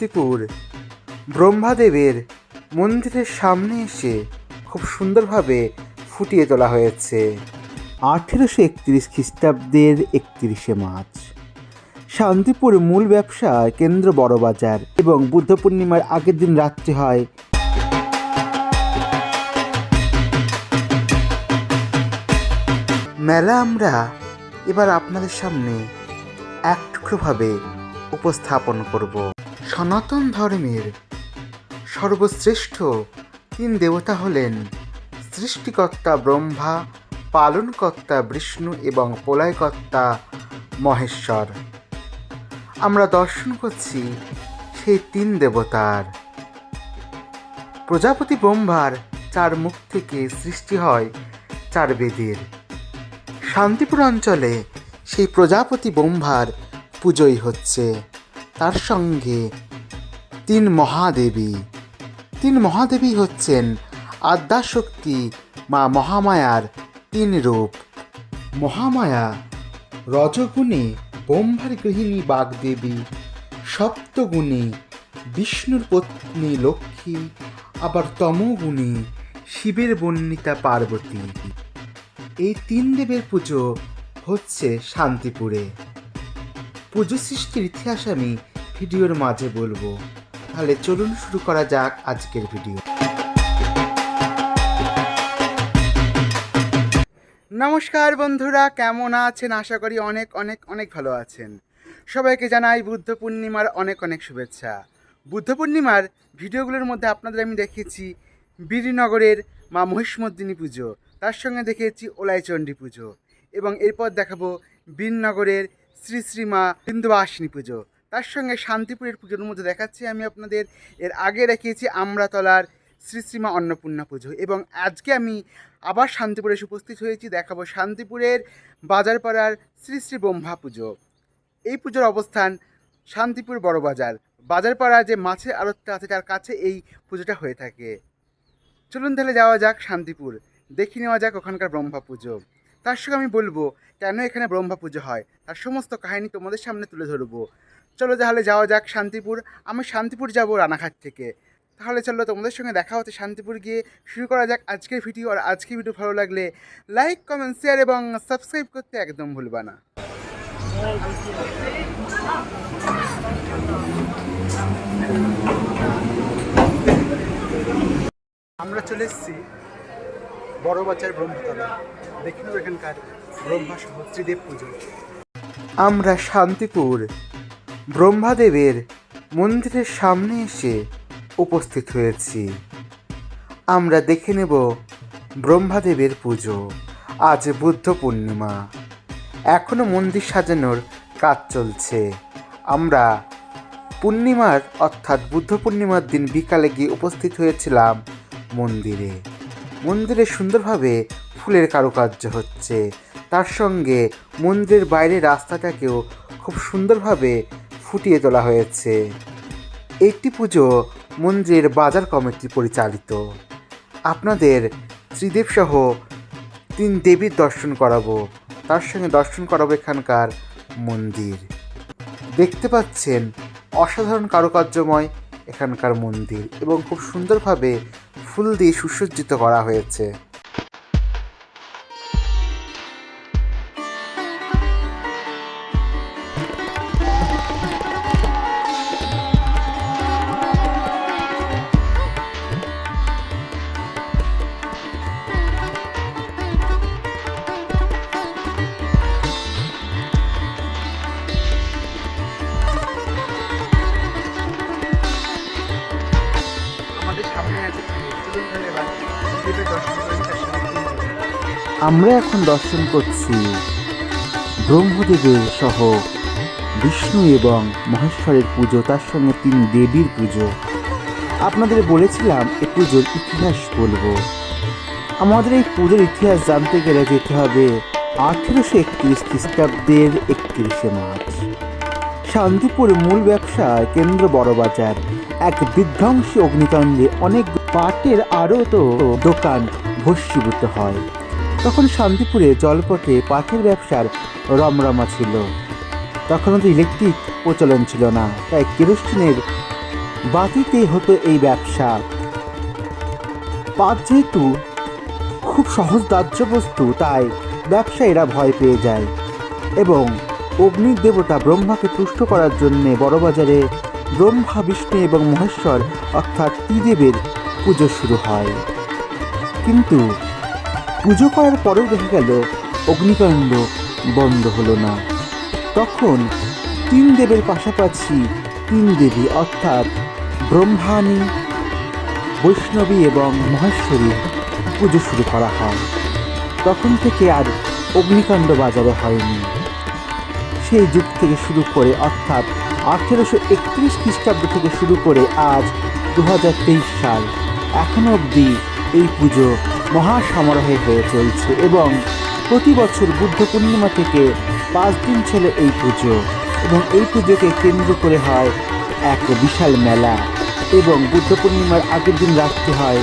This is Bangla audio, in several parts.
শান্তিপুর ব্রহ্মাদেবের মন্দিরের সামনে এসে খুব সুন্দরভাবে ফুটিয়ে তোলা হয়েছে 1831 খ্রিস্টাব্দের 31শে মার্চ। শান্তিপুর মূল ব্যবসা কেন্দ্র বড়বাজার এবং বুদ্ধ পূর্ণিমার আগের দিন রাত্রি হয় মেলা। আমরা এবার আপনাদের সামনে এক টুকরোভাবে উপস্থাপন করব। সনাতন ধর্মের সর্বশ্রেষ্ঠ তিন দেবতা হলেন সৃষ্টিকর্তা ব্রহ্মা, পালনকর্তা বিষ্ণু এবং প্রলয়কর্তা মহেশ্বর। আমরা দর্শন করছি সেই তিন দেবতার। প্রজাপতি ব্রহ্মার 4 মুখ থেকে সৃষ্টি হয় 4 বেদের। শান্তিপুর অঞ্চলে সেই প্রজাপতি ব্রহ্মার পুজোই হচ্ছে। তার সঙ্গে 3 মহাদেবী। 3 মহাদেবী হচ্ছেন আদ্যাশক্তি মা মহামায়ার 3 রূপ। মহামায়া রজগুণে ব্রহ্মার গৃহিণী বাগদেবী, সপ্তগুণে বিষ্ণুর পত্নী লক্ষ্মী, আবার তমগুণে শিবের বর্ণিতা পার্বতী। এই 3 দেবের পুজো হচ্ছে শান্তিপুরে। পুজো সৃষ্টির ইতিহাস আমি ভিডিওর মাঝে বলবো। তাহলে চলুন শুরু করা যাক আজকের ভিডিও। নমস্কার বন্ধুরা, কেমন আছেন? আশা করি অনেক অনেক অনেক ভালো আছেন। সবাইকে জানাই বুদ্ধ পূর্ণিমার অনেক অনেক শুভেচ্ছা। বুদ্ধ পূর্ণিমার ভিডিওগুলোর মধ্যে আপনাদের আমি দেখিয়েছি বীরনগরের মা মহিষমর্দিনী পুজো, তার সঙ্গে দেখিয়েছি ওলাইচণ্ডী পুজো, এবং এরপর দেখাবো বীরনগরের শ্রী শ্রী মা বিন্দুবাসিনী পুজো, তার সঙ্গে শান্তিপুরের পুজোর মধ্যে দেখাচ্ছি আমি আপনাদের। এর আগে দেখিয়েছি আমরাতলার শ্রী শ্রীমা অন্নপূর্ণা পুজো, এবং আজকে আমি আবার শান্তিপুরে এসে উপস্থিত হয়েছি, দেখাবো শান্তিপুরের বাজারপাড়ার শ্রী শ্রী ব্রহ্মা পুজো। এই পুজোর অবস্থান শান্তিপুর বড়বাজার, বাজারপাড়া যে মাছের আড়তটা আছে তার কাছে এই পুজোটা হয়ে থাকে। চলুন তাহলে যাওয়া যাক শান্তিপুর, দেখে নেওয়া যাক ওখানকার ব্রহ্মা পুজো। তার সঙ্গে আমি বলবো কেন এখানে ব্রহ্মা পুজো হয়, তার সমস্ত কাহিনী তোমাদের সামনে তুলে ধরবো। চলো তাহলে যাওয়া যাক শান্তিপুর। আমি শান্তিপুর যাব রানাঘাট থেকে। তাহলে চলো তোমাদের সঙ্গে দেখা হচ্ছে শান্তিপুর গিয়ে। শুরু করা যাক আজকের ভিডিও। আর আজকের ভিডিও ভালো লাগলে লাইক, কমেন্ট, শেয়ার এবং সাবস্ক্রাইব করতে একদম ভুলবা না। আমরা চলে এসেছি বড়বাজার ব্রহ্মতলা, দেখে নেব এখানকার ব্রহ্মা সহ ত্রিদেব পুজো। আমরা শান্তিপুর ব্রহ্মাদেবের মন্দিরের সামনে এসে উপস্থিত হয়েছি। আমরা দেখে নেব ব্রহ্মাদেবের পুজো। আজ বুদ্ধ পূর্ণিমা, এখনও মন্দির সাজানোর কাজ চলছে। আমরা পূর্ণিমার অর্থাৎ বুদ্ধ পূর্ণিমার দিন বিকালে গিয়ে উপস্থিত হয়েছিলাম মন্দিরে সুন্দরভাবে ফুলের কারুকার্য হচ্ছে। তার সঙ্গে মন্দিরের বাইরে রাস্তাটাকেও খুব সুন্দরভাবে ফুটিয়ে তোলা হয়েছে। একটি পুজো মন্দিরের বাজার কমিটি পরিচালিত। আপনাদের ত্রিদেব সহ 3 দেবীর দর্শন করাবো, তার সঙ্গে দর্শন করাবো এখানকার মন্দির। দেখতে পাচ্ছেন অসাধারণ কারুকার্যময় এখানকার মন্দির, এবং খুব সুন্দরভাবে ফুল দিয়ে সুসজ্জিত করা হয়েছে। আমরা এখন দর্শন করছি ব্রহ্মদেবের সহ বিষ্ণু এবং মহেশ্বরের পুজো, তার সঙ্গে 3 দেবীর পুজো। আপনাদের বলেছিলাম এই পুজোর ইতিহাস বলবো। আমাদের এই পুজোর ইতিহাস জানতে গেলে যেতে হবে 1831 খ্রিস্টাব্দের 31শে মার্চ। শান্তিপুর মূল ব্যবসা কেন্দ্র বড়বাজার এক বিধ্বংসী অগ্নিকাণ্ডে অনেক পাটের আড়ত দোকান ভস্মীভূত হয়। তখন শান্তিপুরে জলপথে পাটের ব্যবসার রমরমা ছিল। তখন তো ইলেকট্রিক প্রচলন ছিল না, তাই কেরোসিনের বাতিতে হতো এই ব্যবসা। পাত যেহেতু খুব সহজ দাহ্য বস্তু, তাই ব্যবসায়ীরা ভয় পেয়ে যায় এবং অগ্নির দেবতা ব্রহ্মাকে তুষ্ট করার জন্যে বড়বাজারে ব্রহ্মা, বিষ্ণু এবং মহেশ্বর অর্থাৎ ত্রিদেবের পুজো শুরু হয়। কিন্তু পুজো করার পরেও দেখা গেল অগ্নিকাণ্ড বন্ধ হলো না। তখন তিন দেবের পাশাপাশি তিন দেবী অর্থাৎ ব্রহ্মাণী, বৈষ্ণবী এবং মহেশ্বরীর পুজো শুরু করা হয়। তখন থেকে আর অগ্নিকাণ্ড বাজারে হয়নি। সেই যুগ থেকে শুরু করে অর্থাৎ 1831 খ্রিস্টাব্দ থেকে শুরু করে আজ 2023 সাল এখনো অবধি এই পুজো মহাসমারোহে হয়ে চলছে এবং প্রতি বছর বুদ্ধ পূর্ণিমা থেকে 5 দিন চলে এই পুজো এবং এই পুজোকে কেন্দ্র করে হয় এক বিশাল মেলা এবং বুদ্ধ পূর্ণিমার আগের দিন রাত্রে হয়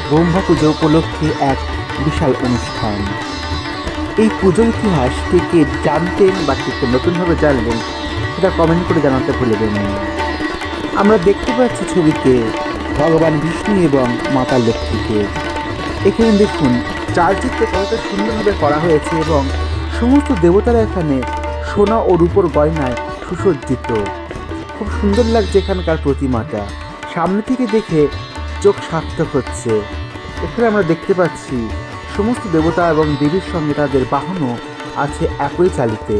ব্রহ্মা পুজো উপলক্ষে এক বিশাল অনুষ্ঠান। এই পুজোর ইতিহাস কে কে জানতেন বা কে কে নতুনভাবে জানলেন সেটা কমেন্ট করে জানাতে ভুলবেন না। আমরা দেখতে পাচ্ছি ছবিতে ভগবান বিষ্ণু এবং মাতা লক্ষ্মীকে। এখানে দেখুন চালচিত্রে কতটা সুন্দরভাবে করা হয়েছে এবং সমস্ত দেবতারা এখানে সোনা ও রূপোর গয়নায় সুসজ্জিত। খুব সুন্দর লাগছে এখানকার প্রতিমাটা, সামনে থেকে দেখে চোখ সার্থক হচ্ছে। এখানে আমরা দেখতে পাচ্ছি সমস্ত দেবতা এবং দেবীর সঙ্গে তাদের বাহনও আছে একই চালিতে।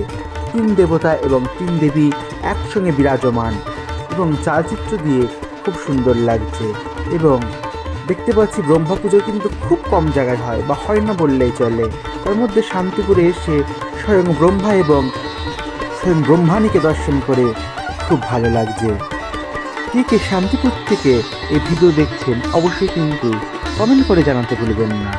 তিন দেবতা এবং তিন দেবী একসঙ্গে বিরাজমান এবং চালচিত্র দিয়ে খুব সুন্দর লাগছে। এবং দেখতে পাচ্ছি ব্রহ্মা পুজো কিন্তু খুব কম জায়গায় হয় বা হয় না বললেই চলে। তার মধ্যে শান্তিপুরে এসে স্বয়ং ব্রহ্মা এবং স্বয়ং ব্রহ্মাণীকে দর্শন করে খুব ভালো লাগছে। কে কে শান্তিপুর থেকে এই ভিডিও দেখছেন অবশ্যই কিন্তু কমেন্ট করে জানাতে ভুলবেন না।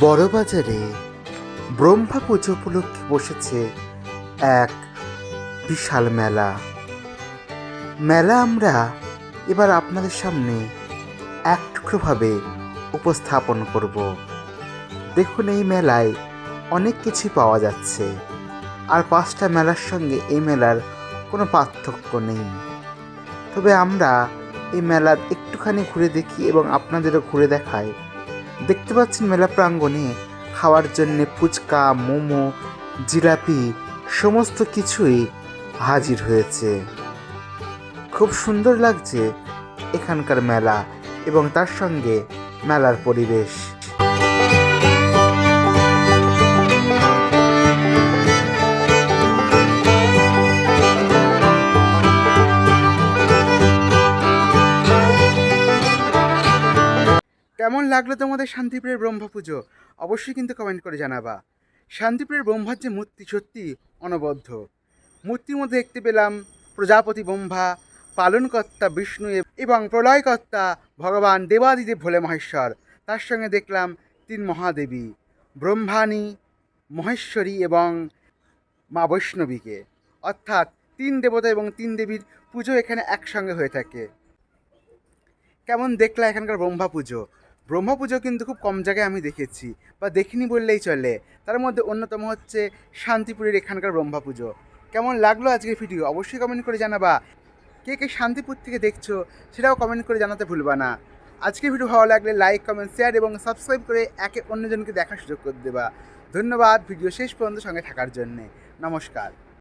বড়বাজারে ব্রহ্মা পুজো উপলক্ষে বসেছে এক বিশাল মেলা আমরা এবার আপনাদের সামনে এক টুকরোভাবে উপস্থাপন করব। দেখুন এই মেলায় অনেক কিছু পাওয়া যাচ্ছে, আর 5টা মেলার সঙ্গে এই মেলার কোনো পার্থক্য নেই। তবে আমরা এই মেলা একটুখানি ঘুরে দেখি এবং আপনাদেরও ঘুরে দেখাই। দেখতে পাচ্ছেন মেলা প্রাঙ্গণে খাওয়ার জন্যে ফুচকা, মোমো, জিলাপি সমস্ত কিছুই হাজির হয়েছে। খুব সুন্দর লাগছে এখানকার মেলা এবং তার সঙ্গে মেলার পরিবেশ। কেমন লাগলো তোমাদের শান্তিপুরের ব্রহ্মা পুজো? অবশ্যই কিন্তু কমেন্ট করে জানাবা। শান্তিপুরের ব্রহ্মার যে মূর্তি সত্যি অনবদ্য। মূর্তির মধ্যে দেখতে পেলাম প্রজাপতি ব্রহ্মা, পালনকর্তা বিষ্ণু এবং প্রলয়কর্তা ভগবান দেবাদিদেব ভোলে মহেশ্বর। তার সঙ্গে দেখলাম 3 মহাদেবী ব্রহ্মাণী, মহেশ্বরী এবং মা বৈষ্ণবীকে, অর্থাৎ 3 দেবতা এবং 3 দেবীর পুজো এখানে একসঙ্গে হয়ে থাকে। কেমন দেখলা এখানকার ব্রহ্মা পুজো? ব্রহ্মা পুজো কিন্তু খুব কম জায়গায় আমি দেখেছি বা দেখিনি বললেই চলে। তার মধ্যে অন্যতম হচ্ছে শান্তিপুরের এখানকার ব্রহ্মা পুজো। কেমন লাগলো আজকের ভিডিও অবশ্যই কমেন্ট করে জানাবা। কে কে শান্তিপুর থেকে দেখছো সেটাও কমেন্ট করে জানাতে ভুলবা না। আজকের ভিডিও ভালো লাগলে লাইক, কমেন্ট, শেয়ার এবং সাবস্ক্রাইব করে একে অন্যজনকে দেখার সুযোগ করে দেবা। ধন্যবাদ ভিডিও শেষ পর্যন্ত সঙ্গে থাকার জন্যে। নমস্কার।